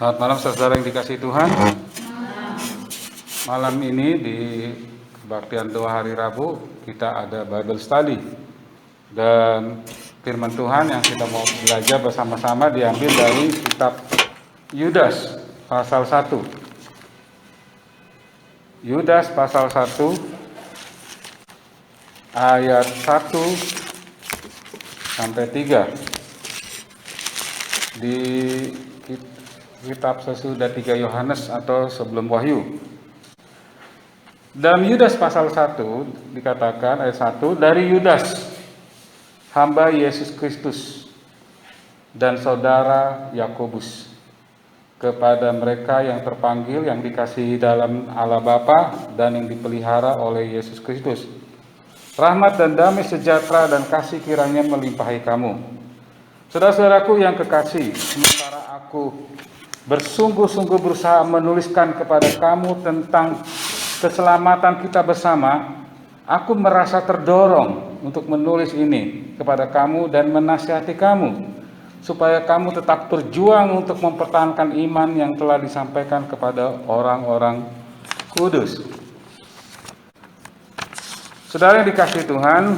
Selamat malam saudara yang dikasihi Tuhan. Malam ini di kebaktian doa hari Rabu kita ada Bible Study. Dan firman Tuhan yang kita mau belajar bersama-sama diambil dari kitab Yudas pasal 1. Yudas pasal 1 ayat 1 sampai 3. Di kitab sesudah 3 Yohanes atau sebelum Wahyu. Dalam Yudas pasal 1 dikatakan ayat 1, dari Yudas hamba Yesus Kristus dan saudara Yakobus, kepada mereka yang terpanggil, yang dikasihi dalam Allah Bapa dan yang dipelihara oleh Yesus Kristus. Rahmat dan damai sejahtera dan kasih kiranya melimpahi kamu. Saudara-saudaraku yang kekasih, sementara aku bersungguh-sungguh berusaha menuliskan kepada kamu tentang keselamatan kita bersama, aku merasa terdorong untuk menulis ini kepada kamu dan menasihati kamu, supaya kamu tetap berjuang untuk mempertahankan iman yang telah disampaikan kepada orang-orang kudus. Saudara yang dikasihi Tuhan,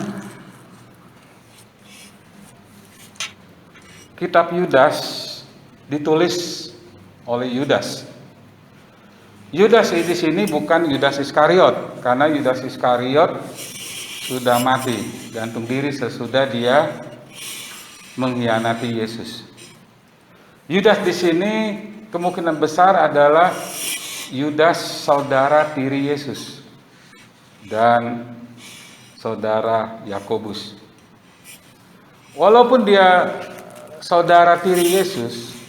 kitab Yudas ditulis oleh Yudas. Yudas di sini bukan Yudas Iskariot, karena Yudas Iskariot sudah mati, gantung diri sesudah dia mengkhianati Yesus. Yudas di sini kemungkinan besar adalah Yudas saudara tiri Yesus dan saudara Yakobus. Walaupun dia saudara tiri Yesus,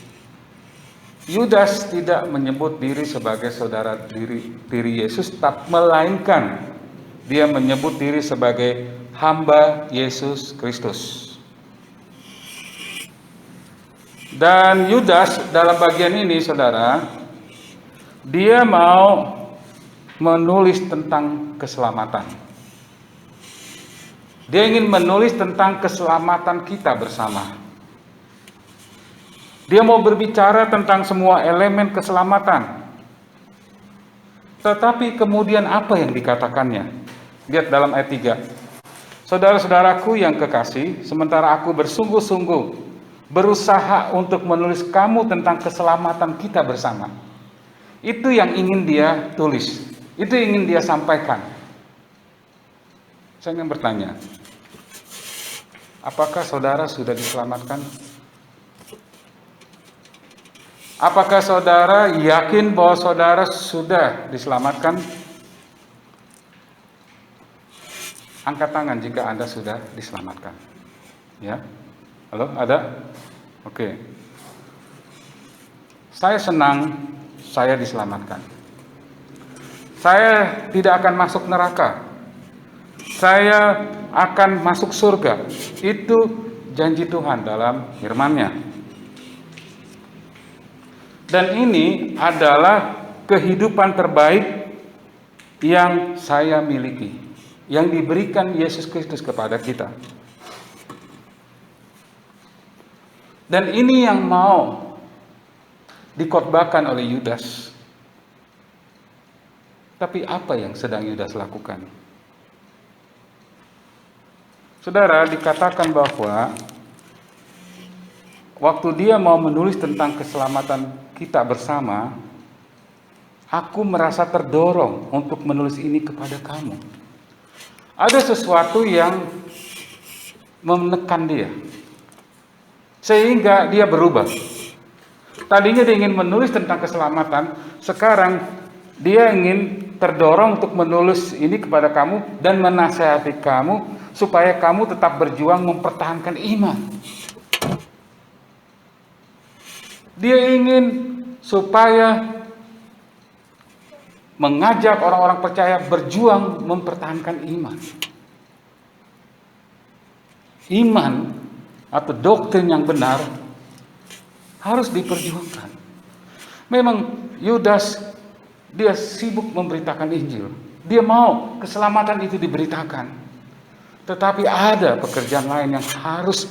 Yudas tidak menyebut diri sebagai saudara tiri Yesus, melainkan dia menyebut diri sebagai hamba Yesus Kristus. Dan Yudas dalam bagian ini, saudara, dia mau menulis tentang keselamatan. Dia ingin menulis tentang keselamatan kita bersama. Dia mau berbicara tentang semua elemen keselamatan. Tetapi kemudian apa yang dikatakannya? Lihat dalam ayat 3. Saudara-saudaraku yang kekasih, sementara aku bersungguh-sungguh berusaha untuk menulis kamu tentang keselamatan kita bersama. Itu yang ingin dia tulis. Itu yang ingin dia sampaikan. Saya ingin bertanya, apakah saudara sudah diselamatkan? Apakah saudara yakin bahwa saudara sudah diselamatkan? Angkat tangan jika Anda sudah diselamatkan. Ya. Halo, ada? Oke. Saya senang saya diselamatkan. Saya tidak akan masuk neraka. Saya akan masuk surga. Itu janji Tuhan dalam firman-Nya. Dan ini adalah kehidupan terbaik yang saya miliki, yang diberikan Yesus Kristus kepada kita. Dan ini yang mau dikhotbahkan oleh Yudas. Tapi apa yang sedang Yudas lakukan? Saudara, dikatakan bahwa waktu dia mau menulis tentang keselamatan kita bersama, aku merasa terdorong untuk menulis ini kepada kamu. Ada sesuatu yang menekan dia, sehingga dia berubah. Tadinya dia ingin menulis tentang keselamatan, sekarang dia ingin terdorong untuk menulis ini kepada kamu dan menasihati kamu, supaya kamu tetap berjuang mempertahankan iman. Dia ingin supaya mengajak orang-orang percaya berjuang mempertahankan iman. Iman atau doktrin yang benar harus diperjuangkan. Memang Yudas dia sibuk memberitakan Injil. Dia mau keselamatan itu diberitakan. Tetapi ada pekerjaan lain yang harus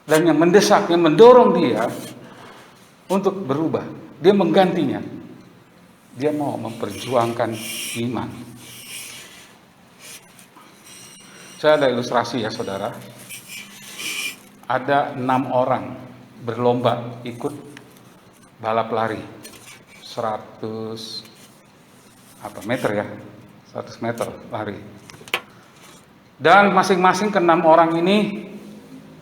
dan yang mendesak, yang mendorong dia untuk berubah. Dia menggantinya. Dia mau memperjuangkan iman. Saya ada ilustrasi ya saudara. Ada 6 orang berlomba ikut balap lari 100 meter ya, 100 meter lari. Dan masing-masing ke-6 orang ini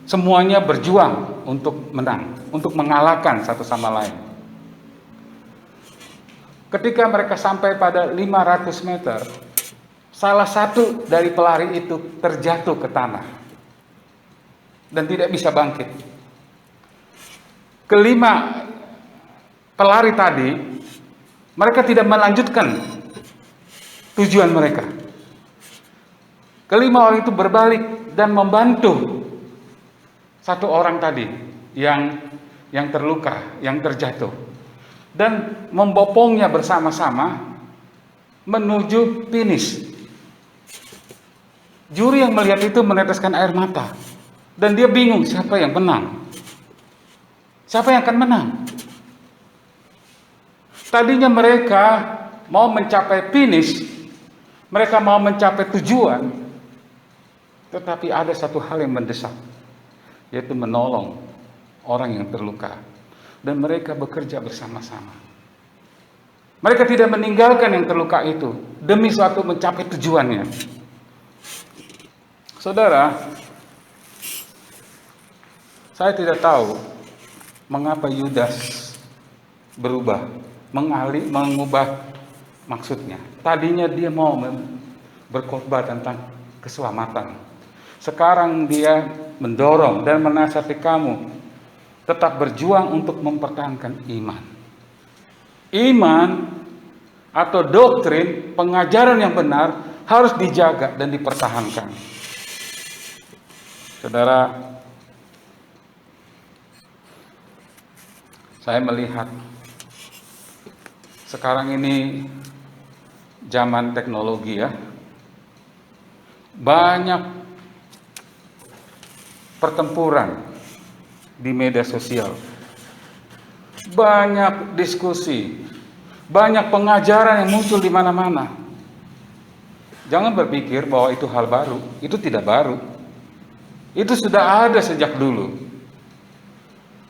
semuanya berjuang untuk menang, untuk mengalahkan satu sama lain. Ketika mereka sampai pada 500 meter, salah satu dari pelari itu terjatuh ke tanah dan tidak bisa bangkit. Kelima pelari tadi, mereka tidak melanjutkan tujuan mereka. Kelima orang itu berbalik dan membantu satu orang tadi yang terluka, yang terjatuh, dan membopongnya bersama-sama menuju finish. Juri yang melihat itu meneteskan air mata dan dia bingung siapa yang menang, siapa yang akan menang. Tadinya mereka mau mencapai finish, mereka mau mencapai tujuan, tetapi ada satu hal yang mendesak, yaitu menolong orang yang terluka. Dan mereka bekerja bersama-sama. Mereka tidak meninggalkan yang terluka itu demi suatu mencapai tujuannya. Saudara, saya tidak tahu mengapa Yudas berubah, mengubah maksudnya. Tadinya dia mau berkhotbah tentang keselamatan. Sekarang dia mendorong dan menasihati kamu tetap berjuang untuk mempertahankan iman. Iman atau doktrin, pengajaran yang benar harus dijaga dan dipertahankan. Saudara, saya melihat sekarang ini zaman teknologi ya, banyak pertempuran di media sosial, banyak diskusi, banyak pengajaran yang muncul di mana-mana. Jangan berpikir bahwa itu hal baru, itu tidak baru. Itu sudah ada sejak dulu.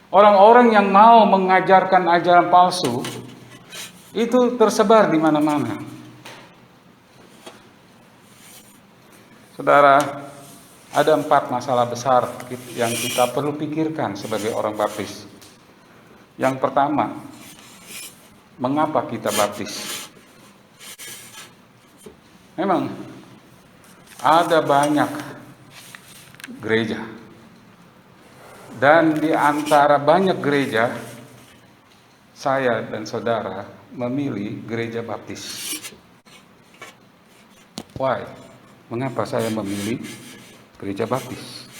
Orang-orang yang mau mengajarkan ajaran palsu itu tersebar di mana-mana. Saudara, ada 4 masalah besar yang kita perlu pikirkan sebagai orang baptis. Yang pertama, mengapa kita baptis? Memang ada banyak gereja, dan di antara banyak gereja, saya dan saudara memilih gereja baptis. Why? Mengapa saya memilih gereja baptis?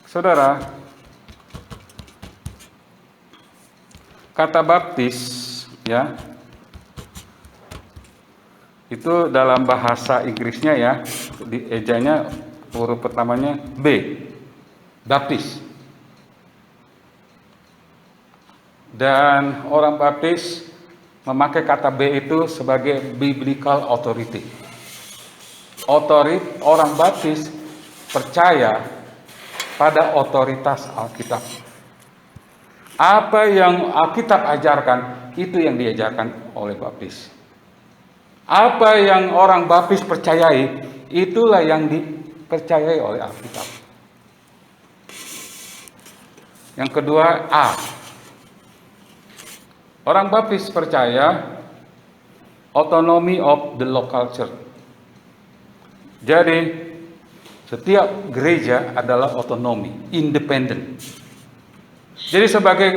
Saudara, kata baptis ya, itu dalam bahasa Inggrisnya ya, di ejanya huruf pertamanya B, baptis. Dan orang baptis memakai kata B itu sebagai biblical authority. Orang baptis percaya pada otoritas Alkitab. Apa yang Alkitab ajarkan, itu yang diajarkan oleh baptis. Apa yang orang baptis percayai, itulah yang dipercayai oleh Alkitab. Yang kedua, A. Orang baptis percaya autonomy of the local church. Jadi, setiap gereja adalah otonomi, independen. Jadi sebagai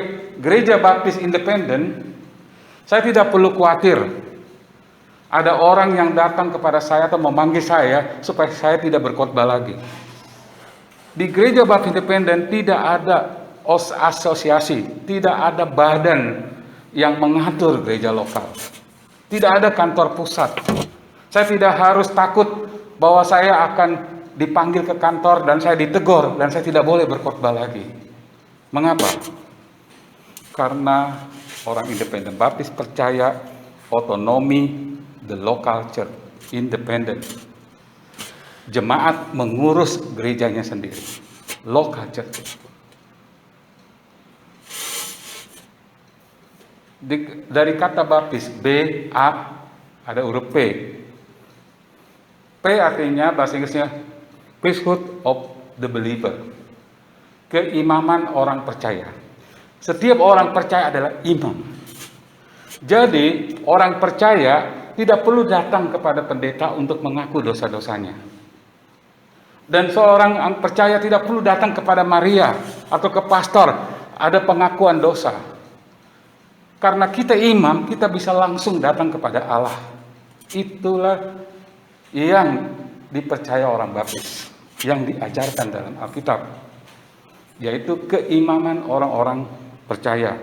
gereja baptis independen, saya tidak perlu khawatir ada orang yang datang kepada saya atau memanggil saya supaya saya tidak berkhotbah lagi. Di gereja baptis independen tidak ada asosiasi, tidak ada badan yang mengatur gereja lokal. Tidak ada kantor pusat. Saya tidak harus takut bahwa saya akan dipanggil ke kantor dan saya ditegur dan saya tidak boleh berkhotbah lagi. Mengapa? Karena orang independen baptis percaya otonomi the local church, independent. Jemaat mengurus gerejanya sendiri, local church. Dari kata baptis, B, A, ada huruf P. P artinya bahasa Inggrisnya priesthood of the believer, keimaman orang percaya. Setiap orang percaya adalah imam. Jadi orang percaya tidak perlu datang kepada pendeta untuk mengaku dosa-dosanya. Dan seorang yang percaya tidak perlu datang kepada Maria atau ke pastor ada pengakuan dosa. Karena kita imam, kita bisa langsung datang kepada Allah. Itulah yang dipercaya orang baptis, yang diajarkan dalam Alkitab, yaitu keimaman orang-orang percaya.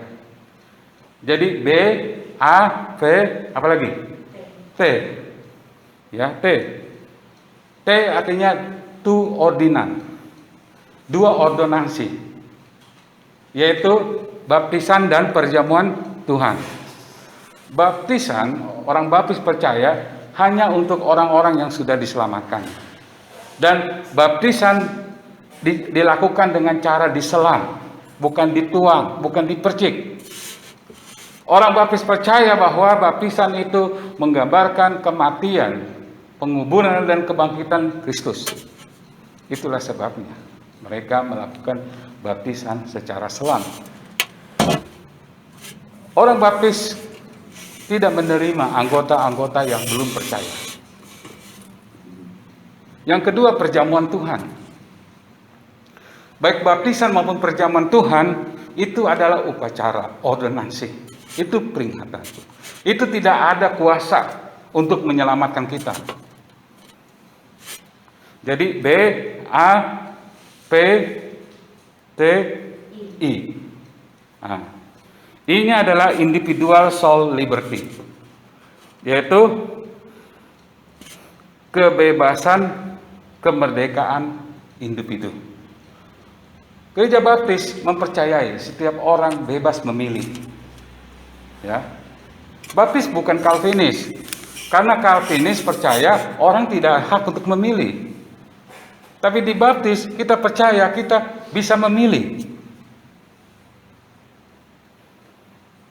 Jadi B, A, V, apa lagi? T. Ya, T. T artinya tu ordinan, dua ordonansi, yaitu baptisan dan perjamuan Tuhan. Baptisan, orang baptis percaya hanya untuk orang-orang yang sudah diselamatkan. Dan baptisan dilakukan dengan cara diselam, bukan dituang, bukan dipercik. Orang baptis percaya bahwa baptisan itu menggambarkan kematian, penguburan dan kebangkitan Kristus. Itulah sebabnya mereka melakukan baptisan secara selam. Orang baptis tidak menerima anggota-anggota yang belum percaya. Yang kedua, perjamuan Tuhan. Baik baptisan maupun perjamuan Tuhan itu adalah upacara, ordonansi. Itu peringatan. Itu tidak ada kuasa untuk menyelamatkan kita. Jadi B, A, P, T, I. Nah, ini adalah individual soul liberty, yaitu kebebasan, kemerdekaan individu. Gereja Baptis mempercayai setiap orang bebas memilih. Ya, Baptis bukan Calvinis, karena Calvinis percaya orang tidak hak untuk memilih. Tapi di Baptis kita percaya kita bisa memilih.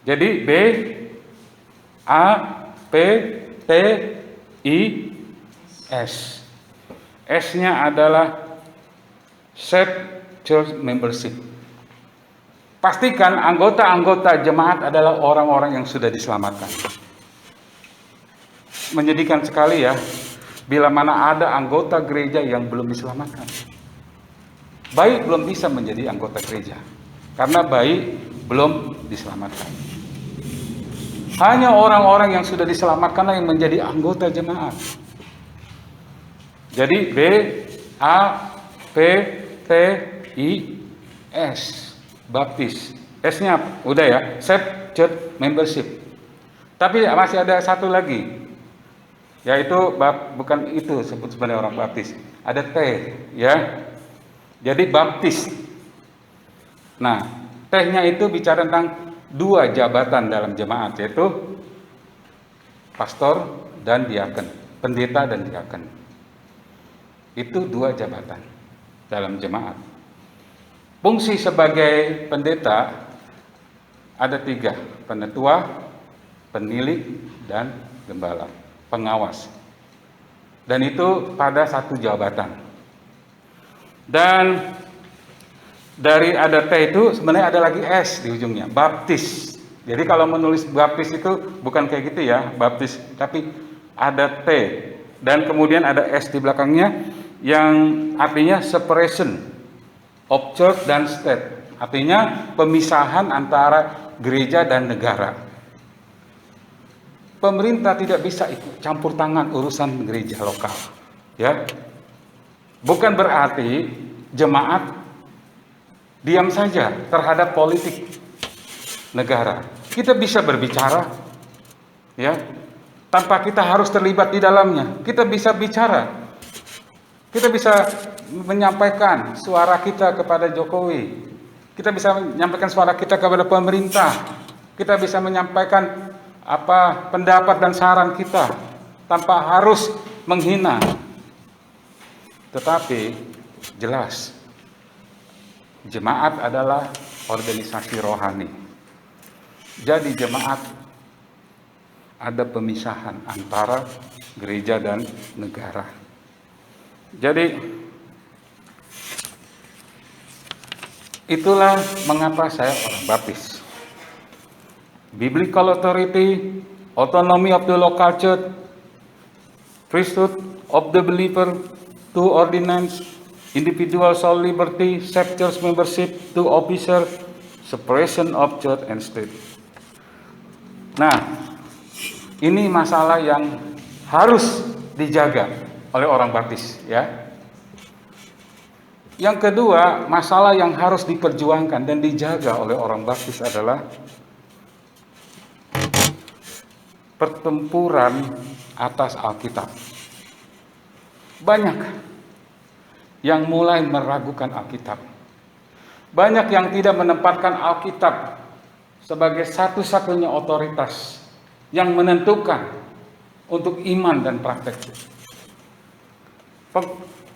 Jadi B, A, P, T, I, S. S-nya adalah Saved Church Membership. Pastikan anggota-anggota jemaat adalah orang-orang yang sudah diselamatkan. Menyedihkan sekali ya, bila mana ada anggota gereja yang belum diselamatkan. Bayi belum bisa menjadi anggota gereja, karena bayi belum diselamatkan. Hanya orang-orang yang sudah diselamatkanlah yang menjadi anggota jemaat. Jadi B, A, P, T, I, S. Baptis. S-nya udah ya, Saved Church Membership. Tapi masih ada satu lagi, yaitu bukan itu sebut sebenarnya orang baptis. Ada T, ya. Jadi baptis. Nah, T-nya itu bicara tentang dua jabatan dalam jemaat, yaitu pastor dan diaken, pendeta dan diaken. Itu dua jabatan dalam jemaat. Fungsi sebagai pendeta ada tiga: penetua, penilik, dan gembala, pengawas. Dan itu pada satu jabatan. Dan dari ada T itu sebenarnya ada lagi S di ujungnya, baptis. Jadi kalau menulis baptis itu bukan kayak gitu ya, baptis, tapi ada T dan kemudian ada S di belakangnya yang artinya separation of church dan state. Artinya pemisahan antara gereja dan negara. Pemerintah tidak bisa ikut campur tangan urusan gereja lokal, ya. Bukan berarti jemaat diam saja terhadap politik negara. Kita bisa berbicara, ya, tanpa kita harus terlibat di dalamnya. Kita bisa bicara, kita bisa menyampaikan suara kita kepada Jokowi, Kita bisa menyampaikan suara kita kepada pemerintah. Kita bisa menyampaikan apa pendapat dan saran kita tanpa harus menghina. Tetapi jelas, jemaat adalah organisasi rohani. Jadi jemaat ada pemisahan antara gereja dan negara. Jadi itulah mengapa saya orang baptis. Biblical authority, autonomy of the local church, priesthood of the believer, to ordinance, individual soul liberty, save church membership, to officer, separation of church and state. Nah, ini masalah yang harus dijaga oleh orang baptis, ya. Yang kedua, masalah yang harus diperjuangkan dan dijaga oleh orang baptis adalah pertempuran atas Alkitab. Banyak yang mulai meragukan Alkitab. Banyak yang tidak menempatkan Alkitab sebagai satu-satunya otoritas yang menentukan untuk iman dan praktek.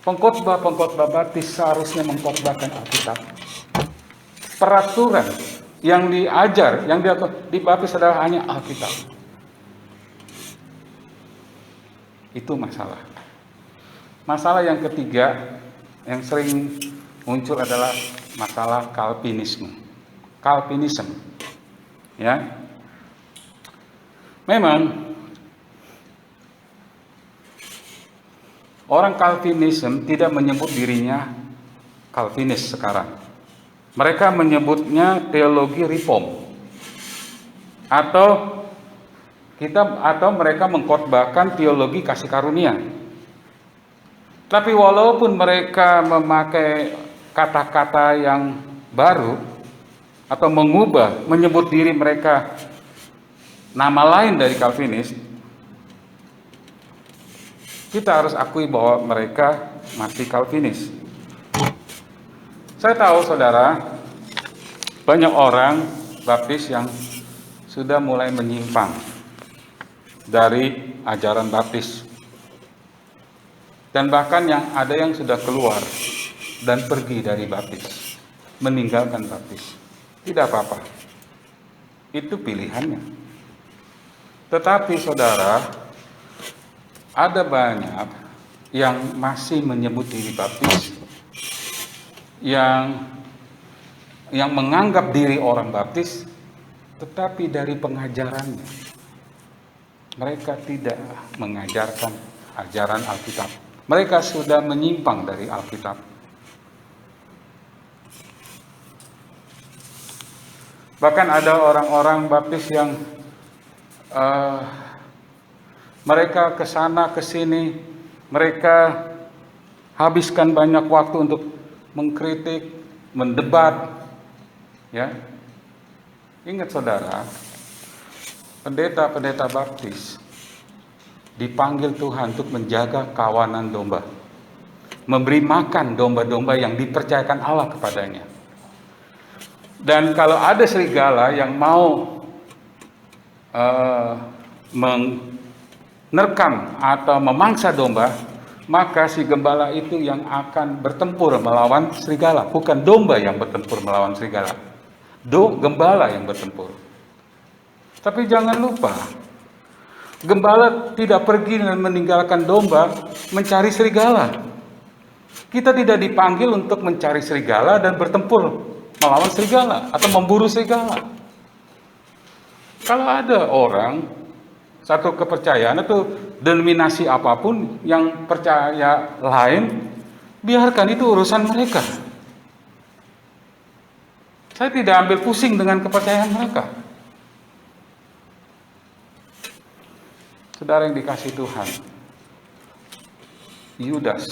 Pengkhotbah baptis seharusnya mengkhotbahkan Alkitab. Peraturan yang diajar, yang dibaptis adalah hanya Alkitab. Itu masalah. Masalah yang ketiga yang sering muncul adalah masalah Calvinisme. Calvinism. Ya. Memang orang Calvinism tidak menyebut dirinya Calvinis sekarang. Mereka menyebutnya teologi reform. Atau mereka mengkhotbahkan teologi kasih karunia. Tapi walaupun mereka memakai kata-kata yang baru atau menyebut diri mereka nama lain dari Calvinis, kita harus akui bahwa mereka masih Calvinis. Saya tahu saudara, banyak orang baptis yang sudah mulai menyimpang dari ajaran baptis. Dan bahkan ada yang sudah keluar dan pergi dari baptis, meninggalkan baptis. Tidak apa-apa. Itu pilihannya. Tetapi saudara, ada banyak yang masih menyebut diri baptis, yang menganggap diri orang baptis, tetapi dari pengajarannya mereka tidak mengajarkan ajaran Alkitab. Mereka sudah menyimpang dari Alkitab. Bahkan ada orang-orang baptis yang mereka ke sana ke sini, mereka habiskan banyak waktu untuk mengkritik, mendebat, ya. Ingat saudara, pendeta-pendeta baptis dipanggil Tuhan untuk menjaga kawanan domba, memberi makan domba-domba yang dipercayakan Allah kepadanya. Dan kalau ada serigala yang mau menerkam atau memangsa domba, maka si gembala itu yang akan bertempur melawan serigala, bukan domba yang bertempur melawan serigala. Gembala yang bertempur. Tapi jangan lupa, gembala tidak pergi dan meninggalkan domba mencari serigala. Kita tidak dipanggil untuk mencari serigala dan bertempur melawan serigala atau memburu serigala. Kalau ada orang satu kepercayaan atau denominasi apapun yang percaya lain, biarkan itu urusan mereka. Saya tidak ambil pusing dengan kepercayaan mereka. Saudara yang dikasihi Tuhan, Yudas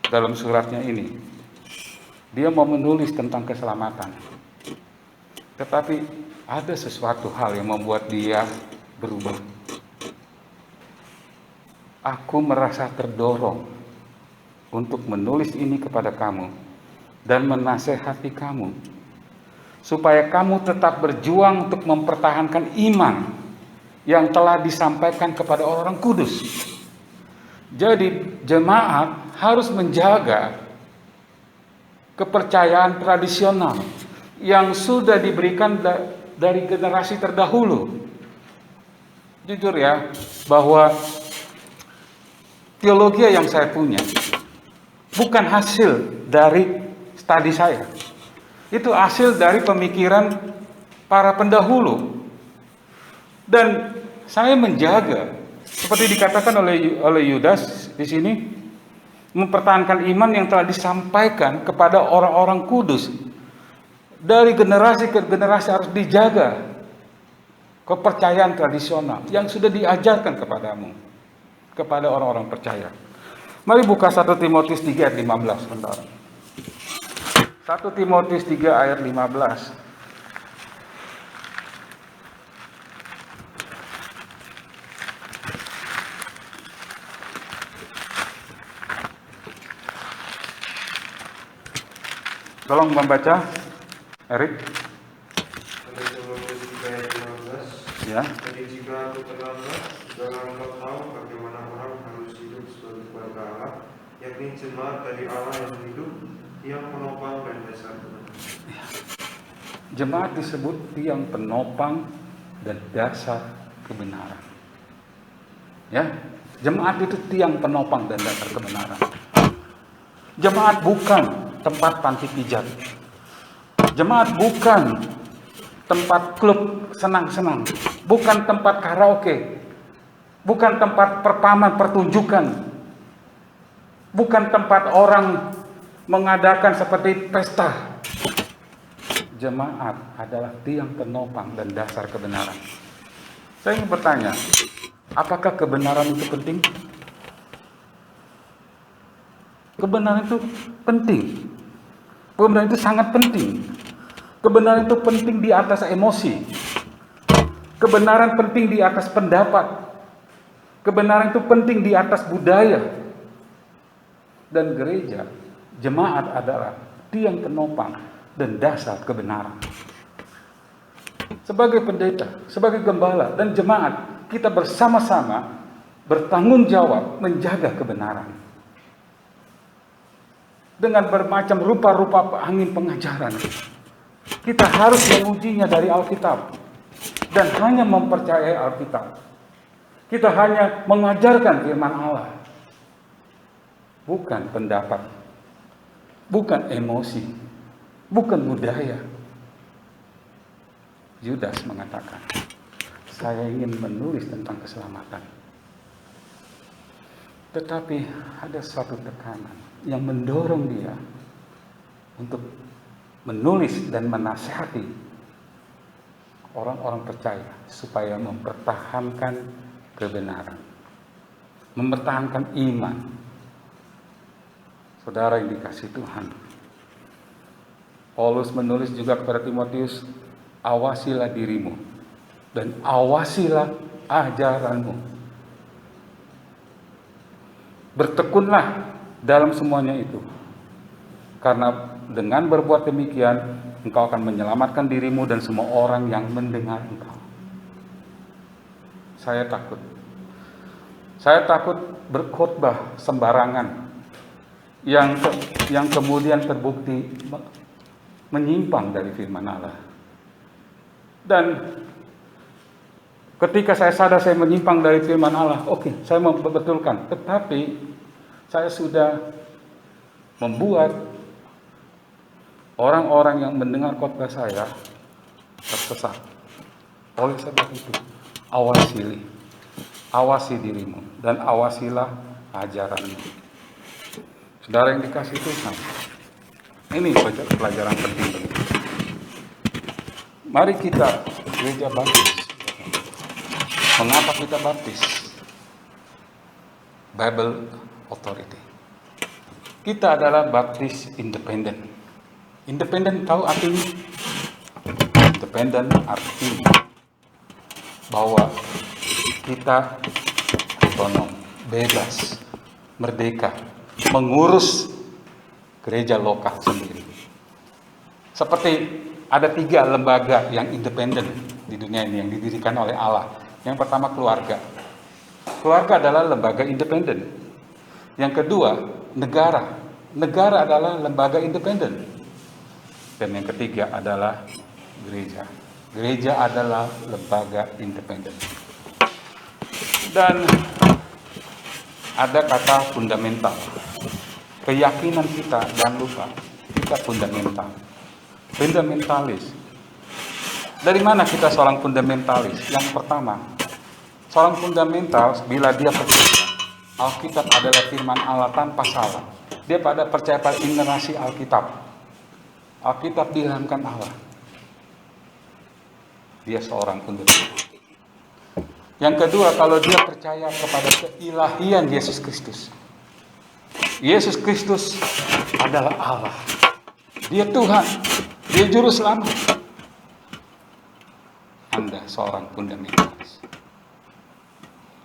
dalam suratnya ini, dia mau menulis tentang keselamatan. Tetapi ada sesuatu hal yang membuat dia berubah. Aku merasa terdorong untuk menulis ini kepada kamu dan menasehati kamu supaya kamu tetap berjuang untuk mempertahankan iman yang telah disampaikan kepada orang kudus. Jadi jemaat harus menjaga kepercayaan tradisional yang sudah diberikan dari generasi terdahulu. Jujur ya, bahwa teologi yang saya punya bukan hasil dari studi saya. Itu hasil dari pemikiran para pendahulu. Dan saya menjaga, seperti dikatakan oleh Yudas di sini, mempertahankan iman yang telah disampaikan kepada orang-orang kudus. Dari generasi ke generasi harus dijaga kepercayaan tradisional yang sudah diajarkan kepadamu, kepada orang-orang percaya. Mari buka 1 Timotius 3 ayat 15, bentar. 1 Timotius 3 ayat 15. Tolong membaca, Erik. Ya. Jadi jika aku terlambat, jangan engkau tahu bagaimana orang harus hidup sebagai keluarga Allah, yakni jemaat dari Allah yang hidup, tiang penopang dan dasar kebenaran. Jemaat disebut tiang penopang dan dasar kebenaran. Ya, jemaat itu tiang penopang dan dasar kebenaran. Jemaat bukan tempat panti pijat. Jemaat bukan tempat klub senang-senang, bukan tempat karaoke, bukan tempat perpaman pertunjukan, bukan tempat orang mengadakan seperti pesta. Jemaat adalah tiang penopang dan dasar kebenaran. Saya ingin bertanya, apakah kebenaran itu penting? Kebenaran itu penting. Kebenaran itu sangat penting. Kebenaran itu penting di atas emosi. Kebenaran penting di atas pendapat. Kebenaran itu penting di atas budaya. Dan gereja, jemaat adalah tiang penopang dan dasar kebenaran. Sebagai pendeta, sebagai gembala dan jemaat, kita bersama-sama bertanggung jawab menjaga kebenaran. Dengan bermacam rupa-rupa angin pengajaran, kita harus mengujinya dari Alkitab dan hanya mempercayai Alkitab. Kita hanya mengajarkan firman Allah, bukan pendapat, bukan emosi, bukan budaya. Yudas mengatakan, saya ingin menulis tentang keselamatan, tetapi ada suatu tekanan yang mendorong dia untuk menulis dan menasihati orang-orang percaya supaya mempertahankan kebenaran, mempertahankan iman. Saudara yang dikasihi Tuhan, Paulus menulis juga kepada Timotius, awasilah dirimu dan awasilah ajaranmu. Bertekunlah dalam semuanya itu, karena dengan berbuat demikian engkau akan menyelamatkan dirimu dan semua orang yang mendengar engkau. Saya takut berkhotbah sembarangan yang kemudian terbukti menyimpang dari firman Allah. Dan ketika saya sadar saya menyimpang dari firman Allah, oke, saya membetulkan, tetapi saya sudah membuat orang-orang yang mendengar khotbah saya tersesat. Oleh sebab itu, awasi dirimu dan awasilah ajaranmu. Saudara yang dikasihi Tuhan, ini pelajaran penting bagi kita. Mari kita gereja baptis. Mengapa kita baptis? Bible Authority. Kita adalah baptis independen. Independen tahu artinya? Independen artinya bahwa kita otonom, bebas, merdeka, mengurus gereja lokal sendiri. Seperti ada 3 lembaga yang independen di dunia ini yang didirikan oleh Allah. Yang pertama keluarga. Keluarga adalah lembaga independen. Yang kedua negara. Negara adalah lembaga independen. Dan yang ketiga adalah gereja. Gereja adalah lembaga independen. Dan ada kata fundamental. Keyakinan kita, jangan lupa, kita fundamental. Fundamentalis. Dari mana kita seorang fundamentalis? Yang pertama, seorang fundamental bila dia percaya Alkitab adalah firman Allah tanpa salah. Dia percaya pada inerasi Alkitab. Alkitab diilhamkan Allah. Dia seorang fundamentalis. Yang kedua, kalau dia percaya kepada keilahian Yesus Kristus. Yesus Kristus adalah Allah. Dia Tuhan. Dia juru selamat. Anda seorang fundamentalis.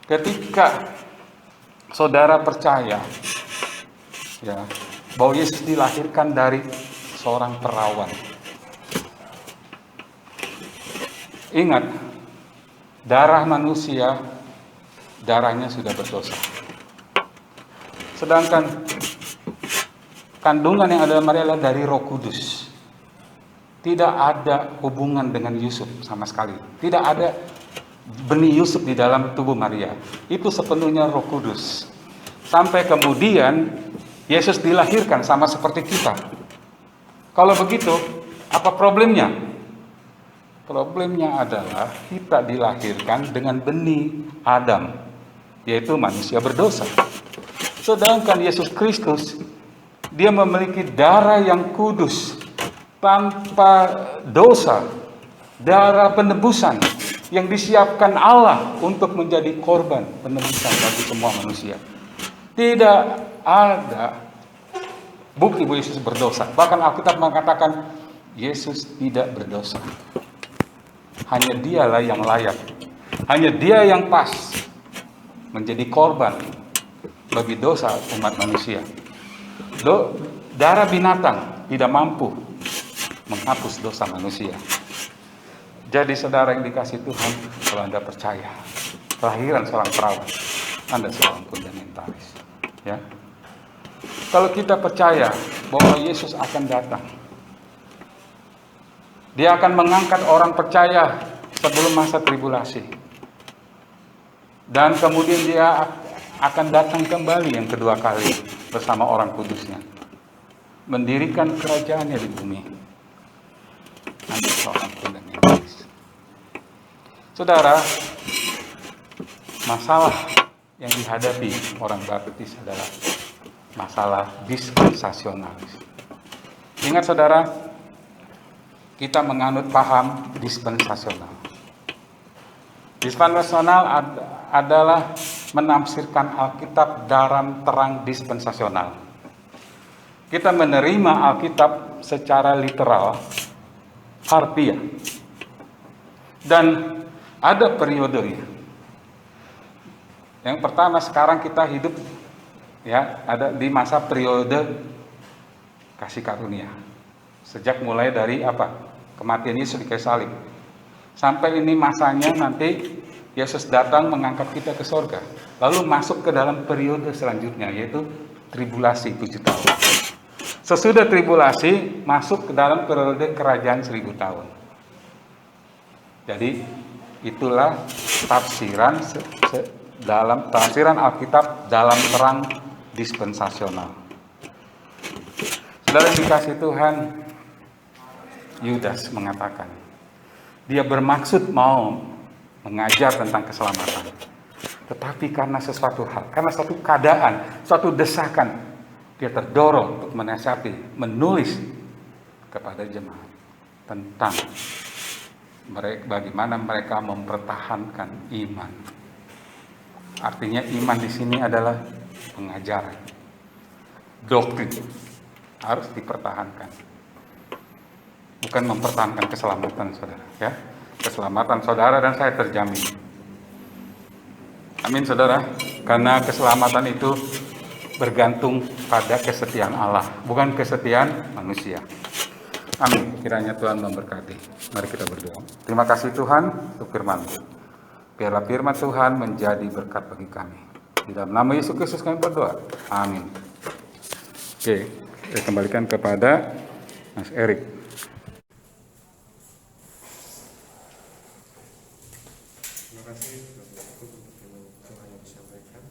Ketika saudara percaya ya bahwa Yesus dilahirkan dari seorang perawan. Ingat, darah manusia, darahnya sudah berdosa. Sedangkan kandungan yang ada dalam Maria adalah dari Roh Kudus. Tidak ada hubungan dengan Yusuf sama sekali. Tidak ada benih Yusuf di dalam tubuh Maria. Itu sepenuhnya Roh Kudus. Sampai kemudian Yesus dilahirkan sama seperti kita. Kalau begitu, apa problemnya? Problemnya adalah kita dilahirkan dengan benih Adam, yaitu manusia berdosa. Sedangkan Yesus Kristus, dia memiliki darah yang kudus, tanpa dosa, darah penebusan yang disiapkan Allah untuk menjadi korban penebusan bagi semua manusia. Tidak ada bukti bahwa Yesus berdosa. Bahkan Alkitab mengatakan Yesus tidak berdosa. Hanya dialah yang layak. Hanya dia yang pas menjadi korban bagi dosa umat manusia. Darah binatang tidak mampu menghapus dosa manusia. Jadi saudara yang dikasih Tuhan, kalau Anda percaya kelahiran seorang perawan, Anda seorang fundamentalis. Ya. Kalau kita percaya bahwa Yesus akan datang, Dia akan mengangkat orang percaya sebelum masa tribulasi. Dan kemudian Dia akan datang kembali yang kedua kali bersama orang kudusnya, mendirikan kerajaannya di bumi. Anda seorang fundamentalis. Saudara, masalah yang dihadapi orang baptis adalah masalah dispensasionalis. Ingat saudara, kita menganut paham dispensasional. Dispensasional adalah menafsirkan Alkitab dalam terang dispensasional. Kita menerima Alkitab secara literal, harfiah. Dan ada periodenya. Yang pertama, sekarang kita hidup ya ada di masa periode kasih karunia. Sejak mulai dari kematian Yesus di kayu salib. Sampai ini masanya nanti Yesus datang mengangkat kita ke sorga. Lalu masuk ke dalam periode selanjutnya, yaitu tribulasi 7 tahun. Sesudah tribulasi, masuk ke dalam periode kerajaan 1000 tahun. Jadi, itulah tafsiran dalam tafsiran Alkitab dalam terang dispensasional. Saudara yang dikasih Tuhan, Yudas mengatakan, dia bermaksud mau mengajar tentang keselamatan. Tetapi karena sesuatu hal, karena suatu keadaan, suatu desakan, dia terdorong untuk menasihati, menulis kepada jemaat tentang bagaimana mereka mempertahankan iman. Artinya iman di sini adalah pengajaran, doktrin harus dipertahankan. Bukan mempertahankan keselamatan saudara, ya. Keselamatan saudara dan saya terjamin. Amin saudara, karena keselamatan itu bergantung pada kesetiaan Allah, bukan kesetiaan manusia. Amin. Kiranya Tuhan memberkati. Mari kita berdoa. Terima kasih Tuhan untuk firman. Biarlah firman Tuhan menjadi berkat bagi kami. Di dalam nama Yesus Kristus kami berdoa. Amin. Oke, saya kembalikan kepada Mas Erik. Terima kasih Bapak Ibu untuk firman Tuhan yang disampaikan.